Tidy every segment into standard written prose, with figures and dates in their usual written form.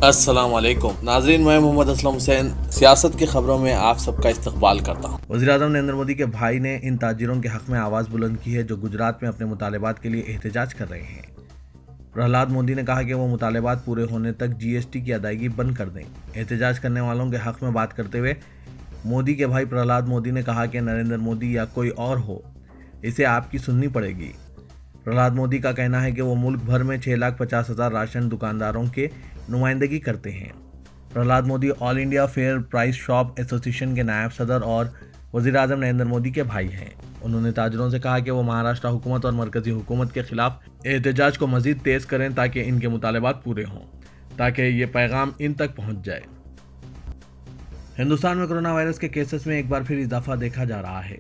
السلام علیکم ناظرین، میں محمد اسلم حسین سیاست کی خبروں میں آپ سب کا استقبال کرتا ہوں۔ وزیر اعظم نریندر مودی کے بھائی نے ان تاجروں کے حق میں آواز بلند کی ہے جو گجرات میں اپنے مطالبات کے لیے احتجاج کر رہے ہیں۔ پرہلاد مودی نے کہا کہ وہ مطالبات پورے ہونے تک جی ایس ٹی کی ادائیگی بند کر دیں۔ احتجاج کرنے والوں کے حق میں بات کرتے ہوئے مودی کے بھائی پرہلاد مودی نے کہا کہ نریندر مودی یا کوئی اور ہو، اسے آپ کی سننی پڑے گی۔ پرہلاد مودی کا کہنا ہے کہ وہ ملک بھر میں 6,50,000 راشن دکانداروں کے نمائندگی کرتے ہیں۔ پرہلاد مودی آل انڈیا فیئر پرائس شاپ ایسوسی ایشن کے نائب صدر اور وزیر اعظم نریندر مودی کے بھائی ہیں۔ انہوں نے تاجروں سے کہا کہ وہ مہاراشٹر حکومت اور مرکزی حکومت کے خلاف احتجاج کو مزید تیز کریں تاکہ ان کے مطالبات پورے ہوں، تاکہ یہ پیغام ان تک پہنچ جائے۔ ہندوستان میں کورونا وائرس کے کیسز میں ایک بار پھر اضافہ دیکھا جا رہا ہے۔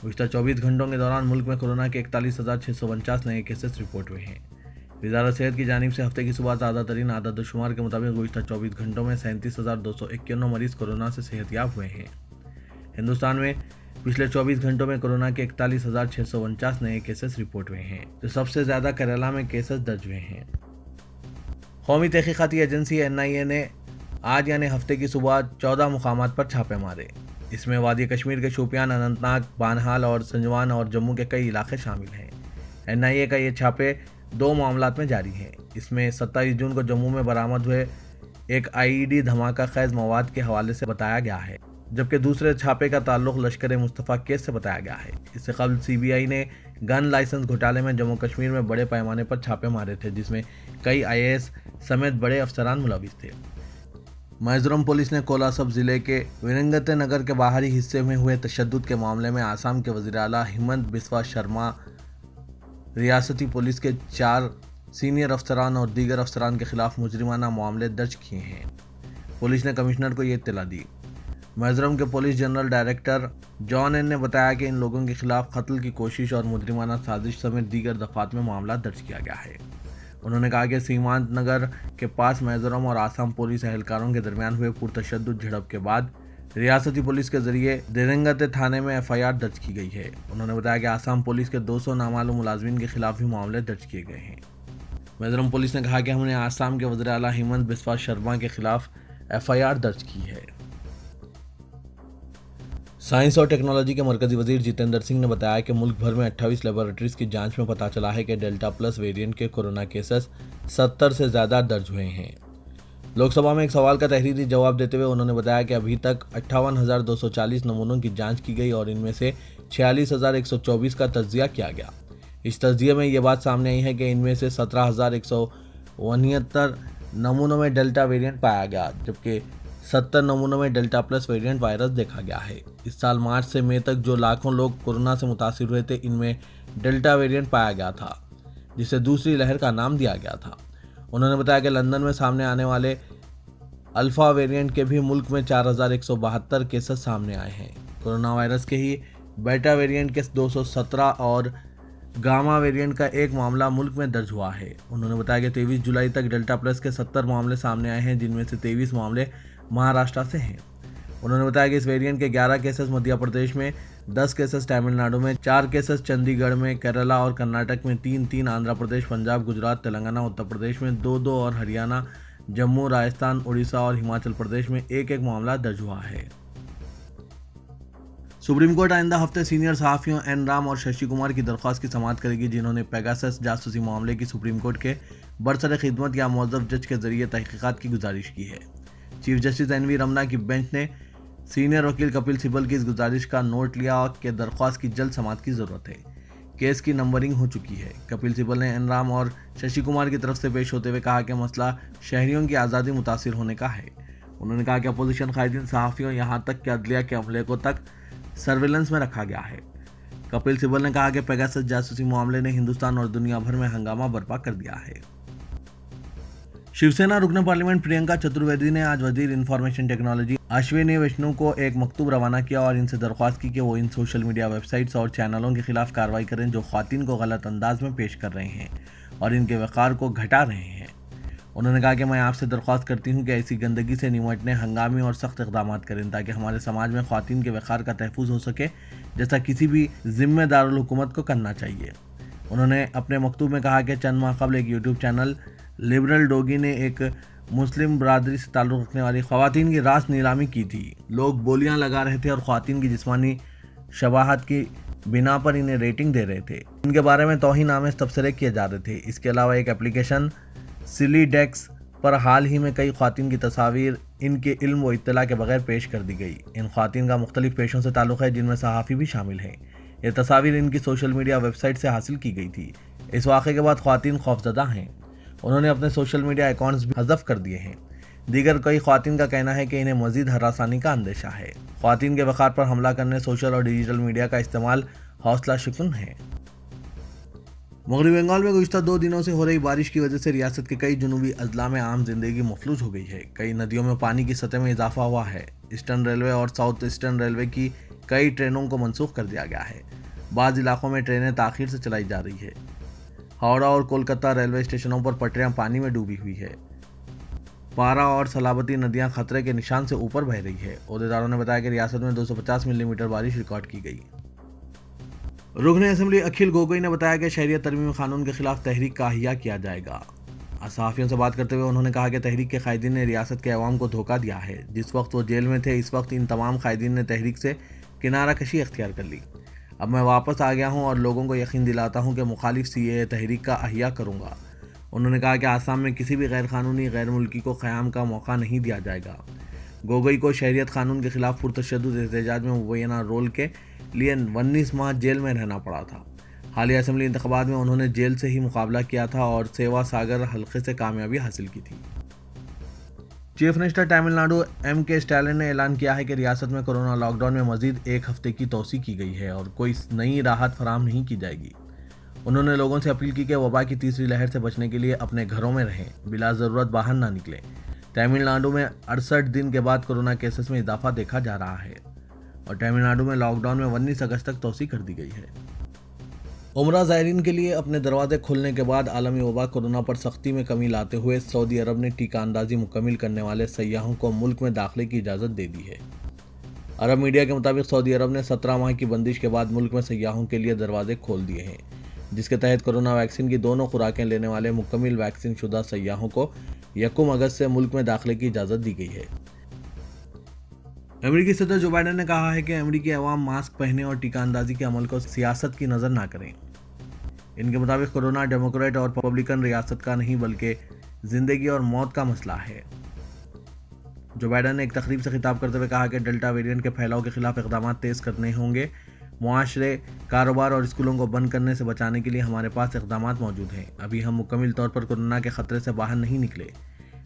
گزشتہ 24 گھنٹوں کے دوران ملک میں کورونا کے 41,649 نئے کیسز رپورٹ ہوئے ہیں۔ وزارت صحت کی جانب سے ہفتے کی صبح تازہ ترین اعداد و شمار کے مطابق گزشتہ 24 گھنٹوں میں 37,291 مریض کورونا سے صحت یاب ہوئے ہیں۔ ہندوستان میں پچھلے 24 گھنٹوں میں کورونا کے 41,649 نئے کیسز رپورٹ ہوئے ہیں، جو سب سے زیادہ کیرالہ میں کیسز درج ہوئے ہیں۔ قومی تحقیقاتی ایجنسی NIA نے آج یعنی ہفتے کی صبح 14 مقامات پر چھاپے مارے۔ اس میں وادی کشمیر کے شوپیان، اننت ناگ، بانہال اور سنجوان اور جموں کے کئی علاقے شامل ہیں۔ NIA کا یہ چھاپے 2 معاملات میں جاری ہیں۔ اس میں 27 جون کو جموں میں برآمد ہوئے ایک IED دھماکہ خیز مواد کے حوالے سے بتایا گیا ہے، جبکہ دوسرے چھاپے کا تعلق لشکر مصطفیٰ کیس سے بتایا گیا ہے۔ اس سے قبل CBI نے گن لائسنس گھوٹالے میں جموں کشمیر میں بڑے پیمانے پر چھاپے مارے تھے، جس میں کئی IAS سمیت بڑے افسران ملوث تھے۔ میزورم پولیس نے کولاسب ضلع کے ویرنگت نگر کے باہری حصے میں ہوئے تشدد کے معاملے میں آسام کے وزیر اعلیٰ ہمنت بسوا شرما، ریاستی پولیس کے 4 سینئر افسران اور دیگر افسران کے خلاف مجرمانہ معاملے درج کیے ہیں۔ پولیس نے کمشنر کو یہ اطلاع دی۔ میزورم کے پولیس جنرل ڈائریکٹر جان این نے بتایا کہ ان لوگوں کے خلاف قتل کی کوشش اور مجرمانہ سازش سمیت دیگر دفعات میں معاملہ درج کیا گیا ہے۔ انہوں نے کہا کہ سیمانت نگر کے پاس میزورم اور آسام پولیس اہلکاروں کے درمیان ہوئے پرتشدد جھڑپ کے بعد ریاستی پولیس کے ذریعے دیرنگت تھانے میں FIR درج کی گئی ہے۔ انہوں نے بتایا کہ آسام پولیس کے 200 نامعلوم ملازمین کے خلاف بھی معاملے درج کیے گئے ہیں۔ میزورم پولیس نے کہا کہ ہم نے آسام کے وزیر اعلیٰ ہمنت بسوا شرما کے خلاف FIR درج کی ہے۔ سائنس اور ٹیکنالوجی کے مرکزی وزیر جتیندر سنگھ نے بتایا کہ ملک بھر میں 28 لیبارٹریز کی جانچ میں پتہ چلا ہے کہ ڈیلٹا پلس ویرینٹ کے کورونا کیسز 70 سے زیادہ درج ہوئے ہیں۔ لوک سبھا میں ایک سوال کا تحریری جواب دیتے ہوئے انہوں نے بتایا کہ ابھی تک 58,240 نمونوں کی جانچ کی گئی اور ان میں سے 46,124 کا تجزیہ کیا گیا۔ اس تجزیے میں یہ بات سامنے آئی ہے کہ ان میں سے 17,169 نمونوں میں ڈیلٹا ویرینٹ پایا گیا، جبکہ 70 نمونوں میں ڈیلٹا پلس ویرینٹ وائرس دیکھا گیا ہے۔ اس سال مارچ سے مئی تک جو لاکھوں لوگ کورونا سے متاثر ہوئے تھے، ان میں ڈیلٹا ویرینٹ پایا گیا تھا، جسے دوسری لہر کا نام دیا گیا تھا۔ انہوں نے بتایا کہ لندن میں سامنے آنے والے الفا ویرینٹ کے بھی ملک میں 4,172 کیسز سامنے آئے ہیں۔ کورونا وائرس کے ہی بیٹا ویرینٹ کے 217 اور گاما ویرینٹ کا ایک معاملہ ملک میں درج ہوا ہے۔ انہوں نے بتایا کہ 23 جولائی تک ڈیلٹا پلس کے 70 معاملے سامنے آئے ہیں، جن میں سے 23 معاملے مہاراشٹر سے ہیں۔ انہوں نے بتایا کہ اس ویرینٹ کے 11 کیسز مدھیہ پردیش میں، 10 کیسز تمل ناڈو میں، 4 کیسز چندی گڑھ میں، کیرالہ اور کرناٹک میں 3 آندھرا پردیش، پنجاب، گجرات، تلنگانہ، اتر پردیش میں 2 اور ہریانہ، جموں، راجستھان، اڑیسہ اور ہماچل پردیش میں 1 معاملہ درج ہوا ہے۔ سپریم کورٹ آئندہ ہفتے سینئر صحافیوں این رام اور ششی کمار کی درخواست کی سماعت کرے گی، جنہوں نے پیگاسس جاسوسی معاملے کی سپریم کورٹ کے برسر خدمت یا موظف جج کے ذریعے تحقیقات کی گزارش کی ہے۔ چیف جسٹس این وی رمنا کی بینچ نے سینئر وکیل کپل سبل کی اس گزارش کا نوٹ لیا کہ درخواست کی جلد سماعت کی ضرورت ہے۔ کیس کی نمبرنگ ہو چکی ہے۔ کپل سبل نے این رام اور ششی کمار کی طرف سے پیش ہوتے ہوئے کہا کہ مسئلہ شہریوں کی آزادی متاثر ہونے کا ہے۔ انہوں نے کہا کہ اپوزیشن قائدین، صحافیوں، یہاں تک کہ عدلیہ کے عملے کو تک سرویلنس میں رکھا گیا ہے۔ کپل سبل نے کہا کہ پیگاسس جاسوسی معاملے نے ہندوستان اور دنیا بھر میں ہنگامہ برپا کر دیا ہے۔ شیو سینا رکن پارلیمنٹ پرینکا چترویدی نے آج وزیر انفارمیشن ٹیکنالوجی اشونی ویشنو کو ایک مکتوب روانہ کیا اور ان سے درخواست کی کہ وہ ان سوشل میڈیا ویب سائٹس اور چینلوں کے خلاف کارروائی کریں جو خواتین کو غلط انداز میں پیش کر رہے ہیں اور ان کے وقار کو گھٹا رہے ہیں۔ انہوں نے کہا کہ میں آپ سے درخواست کرتی ہوں کہ ایسی گندگی سے نمٹنے ہنگامی اور سخت اقدامات کریں تاکہ ہمارے سماج میں خواتین کے وقار کا تحفظ ہو سکے، جیسا کسی بھی ذمہ دار الحکومت کو کرنا چاہیے۔ انہوں نے اپنے مکتوب میں کہا کہ چند ماہ قبل ایک یوٹیوب چینل لبرل ڈوگی نے ایک मुस्लिम बरादरी से ताल्लुक़ रखने वाली ख़वातीन की रास नीलामी की थी। लोग बोलियां लगा रहे थे और ख़वातीन की जिस्मानी शबाहत की बिना पर इन्हें रेटिंग दे रहे थे। इनके बारे में तौहीन-आमेज़ तबसरे किए जा रहे थे। इसके अलावा एक एप्लीकेशन सिली डेक्स पर हाल ही में कई ख़वातीन की तस्वीर इनके इल्म व इत्तला के बगैर पेश कर दी गई। इन ख़वातीन का मुख्तलिफ पेशों से ताल्लुक़ है, जिनमें सहाफ़ी भी शामिल हैं। ये तस्वीर इनकी सोशल मीडिया वेबसाइट से हासिल की गई थी। इस वाक़े के बाद ख़वातीन खौफज़दा हैं। उन्होंने अपने सोशल मीडिया अकाउंट्स भी हज़फ कर दिए हैं। दीगर कई ख़वातीन का कहना है कि इन्हें मज़ीद हरासानी का अंदेशा है। ख़वातीन के वक़ार पर हमला करने सोशल और डिजिटल मीडिया का इस्तेमाल हौसला शिकन है। मगरबी बंगाल में गुज़िश्ता 2 दिनों से हो रही बारिश की वजह से रियासत के कई जुनूबी अजला में आम जिंदगी मफलूज हो गई है। कई नदियों में पानी की सतह में इजाफा हुआ है। ईस्टर्न रेलवे और साउथ ईस्टर्न रेलवे की कई ट्रेनों को मनसूख कर दिया गया है। बाज़ इलाकों में ट्रेनें ताख़ीर से चलाई जा रही है। हावड़ा और कोलकाता रेलवे स्टेशनों पर पटरियां पानी में डूबी हुई है। पारा और सलाबती नदियां खतरे के निशान से ऊपर बह रही है। ओहदेदारों ने बताया कि रियासत में 250 मिलीमीटर बारिश रिकॉर्ड की गई। रुकन असेंबली अखिल गोगोई ने बताया कि शहरियत तरमीम कानून के खिलाफ तहरीक का अहिया किया जाएगा। सहाफ़ियों से बात करते हुए उन्होंने कहा कि तहरीक के कायदीन ने रियासत के अवाम को धोखा दिया है। जिस वक्त वो जेल में थे, इस वक्त इन तमाम कायदीन ने तहरीक से किनारा कशी अख्तियार कर ली। अब मैं वापस आ गया हूँ और लोगों को यकीन दिलाता हूँ कि मुखालिफ CAA तहरीक का अहिया करूँगा। उन्होंने कहा कि आसाम में किसी भी गैर कानूनी गैर मुल्की को क़याम का मौका नहीं दिया जाएगा। गोगोई को शहरियत कानून के खिलाफ पुरतशद्दुद एहतजाज में मुबैना रोल के लिए 19 माह जेल में रहना पड़ा था। हालिया असेंबली इंतखाबात में उन्होंने जेल से ही मुकाबला किया था और सेवा सागर हल्के से कामयाबी हासिल की थी। Chief minister Tamil Nadu M.K. Stalin ने ऐलान किया है कि रियासत में कोरोना लॉकडाउन में मजीद 1 हफ्ते की तोसी की गई है और कोई नई राहत फराहम नहीं की जाएगी। उन्होंने लोगों से अपील की कि वबा की तीसरी लहर से बचने के लिए अपने घरों में रहें, बिला ज़रूरत बाहर ना निकलें। तमिलनाडु में 68 दिन के बाद कोरोना केसेस में इजाफा देखा जा रहा है और तमिलनाडु में लॉकडाउन में 19 अगस्त तक तोसी कर दी गई है। उमरा ज़ायरीन के लिए अपने दरवाजे खुलने के बाद आलमी वबा कोरोना पर सख्ती में कमी लाते हुए सऊदी अरब ने टीका अंदाजी मुकम्मल करने वाले सयाहों को मुल्क में दाखिले की इजाज़त दे दी है। अरब मीडिया के मुताबिक सऊदी अरब ने 17 माह की बंदिश के बाद मुल्क में सयाहों के लिए दरवाजे खोल दिए हैं, जिसके तहत कोरोना वैक्सीन की दोनों खुराकें लेने वाले मुकम्मल वैक्सीन शुदा सयाहों को 1 अगस्त से मुल्क में दाखिले की इजाज़त दी गई है। अमेरिकी सदर जो बाइडेन ने कहा है कि अमेरिकी अवाम मास्क पहने और टीका अंदाजी के अमल को सियासत की नज़र ना करें। इनके मुताबिक कोरोना डेमोक्रेट और रिपब्लिकन रियासत का नहीं बल्कि जिंदगी और मौत का मसला है। जो बाइडेन ने एक तकरीब से खिताब करते हुए कहा कि डेल्टा वेरिएंट के फैलाव के खिलाफ इक़दाम तेज़ करने होंगे। मुआशरे, कारोबार और स्कूलों को बंद करने से बचाने के लिए हमारे पास इक़दाम मौजूद हैं। अभी हम मुकम्मल तौर पर कोरोना के ख़तरे से बाहर नहीं निकले।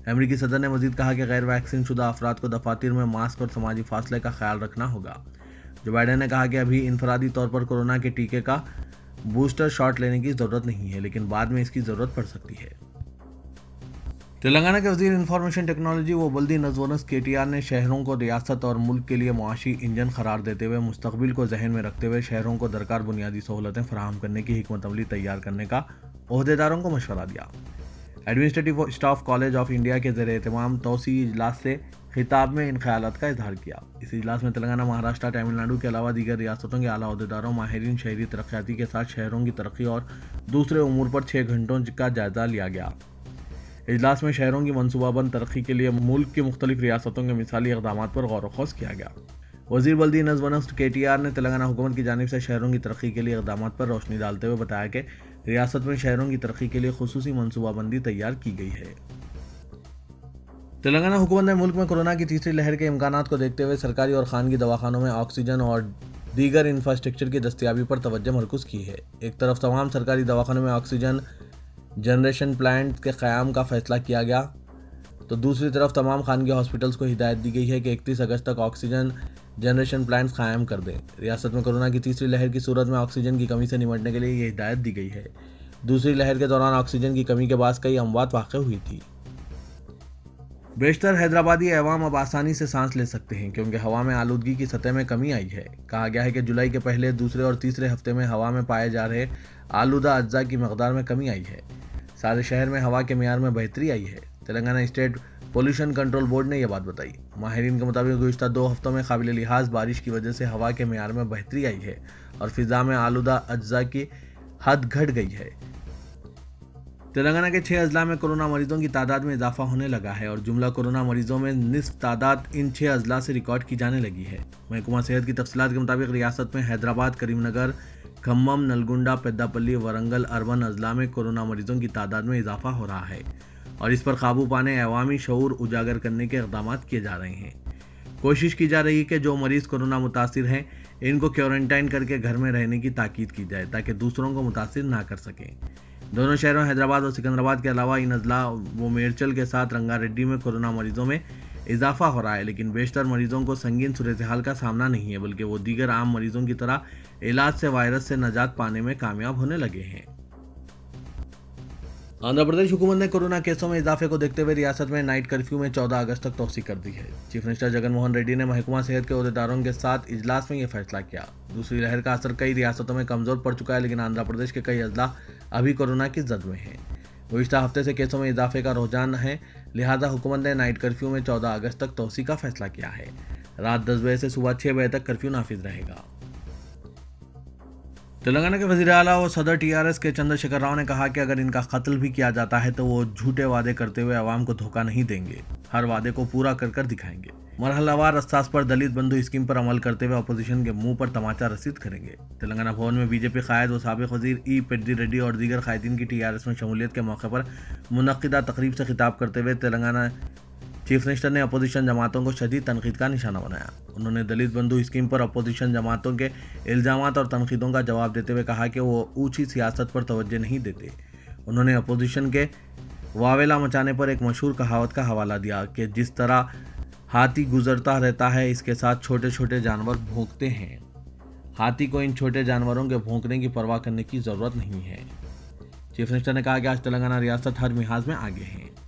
अमेरिकी सदर ने मजीद कहा कि गैर वैक्सीन शुदा अफराद को दफातर में मास्क और समाजी फासले का ख्याल रखना होगा। जो बाइडेन ने कहा कि अभी इनफरादी तौर पर कोरोना के टीके का बूस्टर शॉट लेने की ज़रूरत नहीं है, लेकिन बाद में इसकी ज़रूरत पड़ सकती है। तेलंगाना के वज़ीर इंफॉर्मेशन टेक्नोलॉजी व बल्दी नज़्म व नस्क KTR ने शहरों को रियासत और मुल्क के लिए मुआशी इंजन करार देते हुए मुस्तकबिल को जहन में रखते हुए शहरों को दरकार बुनियादी सहूलतें फराहम करने की हिकमत अमली तैयार करने का ओहदेदारों को मशवरा दिया। Administrative staff college of India के ज़ेर एहतमाम तौसी इजलास से खिताब में इन ख्यालात का इजहार किया। इस इजलास में तेलंगाना, महाराष्ट्र, तमिलनाडु के अलावा दीगर रियासतों के आला अहदेदारों, माहिरीन शहरी तरक्याती के साथ शहरों की तरक्की और दूसरे उमूर पर 6 घंटों का जायजा लिया गया। इजलास में शहरों की मनसूबाबंद तरक्की के लिए मुल्क की मुख्तलिफ रियासतों के मिसाली इक़दाम पर गौर व खौस किया गया। वज़ीर बल्दी नज़्म व नस्क KTR ने तेलंगाना हुकूमत की जानिब से शहरों की तरक्की के लिए इक़दाम पर रोशनी डालते हुए बताया कि रियासत में शहरों की तरक्की के लिए खुसूसी मनसूबाबंदी तैयार की गई है। तेलंगाना हुकूमत ने मुल्क में कोरोना की तीसरी लहर के इम्कानात को देखते हुए सरकारी और खानगी दवाखानों में ऑक्सीजन और दीगर इंफ्रास्ट्रक्चर की दस्तियाबी पर तवज्जो मरकूज़ की है। एक तरफ तमाम सरकारी दवाखानों में ऑक्सीजन जनरेशन प्लांट के क़याम का फैसला किया गया, तो दूसरी तरफ तमाम खानगी हॉस्पिटल्स को हिदायत दी गई है कि 31 अगस्त तक ऑक्सीजन जनरेशन प्लांट कायम कर दें। रियासत में कोरोना की तीसरी लहर की सूरत में ऑक्सीजन की कमी से निपटने के लिए ये हिदायत दी गई है। दूसरी लहर के दौरान ऑक्सीजन की कमी के बाद कई अमवात वाक़ई हुई थी। बेशतर हैदराबादी अवाम अब आसानी से सांस ले सकते हैं क्योंकि हवा में आलूदगी की सतह में कमी आई है। कहा गया है कि जुलाई के पहले, दूसरे और तीसरे हफ्ते में हवा में पाए जा रहे आलूदा अज्जा की मकदार में कमी आई है। सारे शहर में हवा के मियार में बेहतरी आई है। Telangana state pollution control board ने यह बात बताई। माहिरीन के मुताबिक गुज़िश्ता 2 हफ्तों में काबिल लिहाज बारिश की वजह से हवा के मियार में बेहतरी आई है और फिज़ा में आलूदा अज्जा की हद घट गई है। तेलंगाना के 6 अजला में कोरोना मरीजों की तादाद में इजाफा होने लगा है और जुमला कोरोना मरीजों में निस्फ तादाद इन 6 अजला से रिकॉर्ड की जाने लगी है। महकमा सेहत की तफसीलात के मुताबिक रियासत में हैदराबाद, करीमनगर, खम्मम, नलगुंडा, पेद्दापल्ली, वरंगल अर्बन अजला में कोरोना मरीजों की तादाद में इजाफा हो रहा है और इस पर काबू पाने अवामी शऊर उजागर करने के इक़दाम किए जा रहे हैं। कोशिश की जा रही है कि जो मरीज कोरोना मुतासिर हैं इनको क्वारंटाइन करके घर में रहने की ताकीद की जाए ताकि दूसरों को मुतासिर ना कर सकें। दोनों शहरों हैदराबाद और सिकंदराबाद के अलावा इन अजला व मेरचल के साथ रंगारेड्डी में कोरोना मरीजों में इजाफा हो रहा है, लेकिन बेशतर मरीजों को संगीन सूरत हाल का सामना नहीं है, बल्कि वो दीगर आम मरीजों की तरह इलाज से वायरस से नजात पाने में कामयाब होने लगे हैं। आंध्र प्रदेश हुकूमत ने कोरोना केसों में इजाफे को देखते हुए रियासत में नाइट कर्फ्यू में 14 अगस्त तक तोसी कर दी है। चीफ मिनिस्टर जगन मोहन रेड्डी ने महकमा सेहत के अहदेदारों के साथ इजलास में यह फैसला किया। दूसरी लहर का असर कई रियासतों में कमजोर पड़ चुका है, लेकिन आंध्र प्रदेश के कई अजला अभी कोरोना की जद में हैं। गुज़िश्ता हफ्ते से केसों में इजाफे का रुझान है, लिहाजा हुकूमत ने नाइट कर्फ्यू में 14 अगस्त तक तोसी का फैसला किया है। रात 10 बजे से सुबह 6 बजे तक कर्फ्यू नाफिज रहेगा। तेलंगाना के वज़ीर आला और सदर टीआरएस के चंद्रशेखर राव ने कहा कि अगर इनका कत्ल भी किया जाता है तो वो झूठे वादे करते हुए आवाम को धोखा नहीं देंगे, हर वादे को पूरा कर दिखाएंगे। मरहलावार असास पर दलित बंधु स्कीम पर अमल करते हुए अपोजिशन के मुंह पर तमाचा रसीद करेंगे। तेलंगाना भवन में बीजेपी कायद व साबिक वज़ीर ई पेड्डी रेड्डी और दीगर कायदीन की टीआरएस में शमूलियत के मौके पर मुनक्किदा तकरीब से खिताब करते हुए तेलंगाना चीफ मिनिस्टर ने अपोजिशन जमातों को शदीद तनकीद का निशाना बनाया। उन्होंने दलित बंधु स्कीम पर अपोजिशन जमातों के इल्जामात और तनकीदों का जवाब देते हुए कहा कि वो ऊंची सियासत पर तवज्जो नहीं देते। उन्होंने अपोजिशन के वावेला मचाने पर एक मशहूर कहावत का हवाला दिया कि जिस तरह हाथी गुजरता रहता है इसके साथ छोटे छोटे जानवर भौंकते हैं, हाथी को इन छोटे जानवरों के भौंकने की परवाह करने की ज़रूरत नहीं है। चीफ मिनिस्टर ने कहा कि आज तेलंगाना रियासत हर मिहाज में आगे है।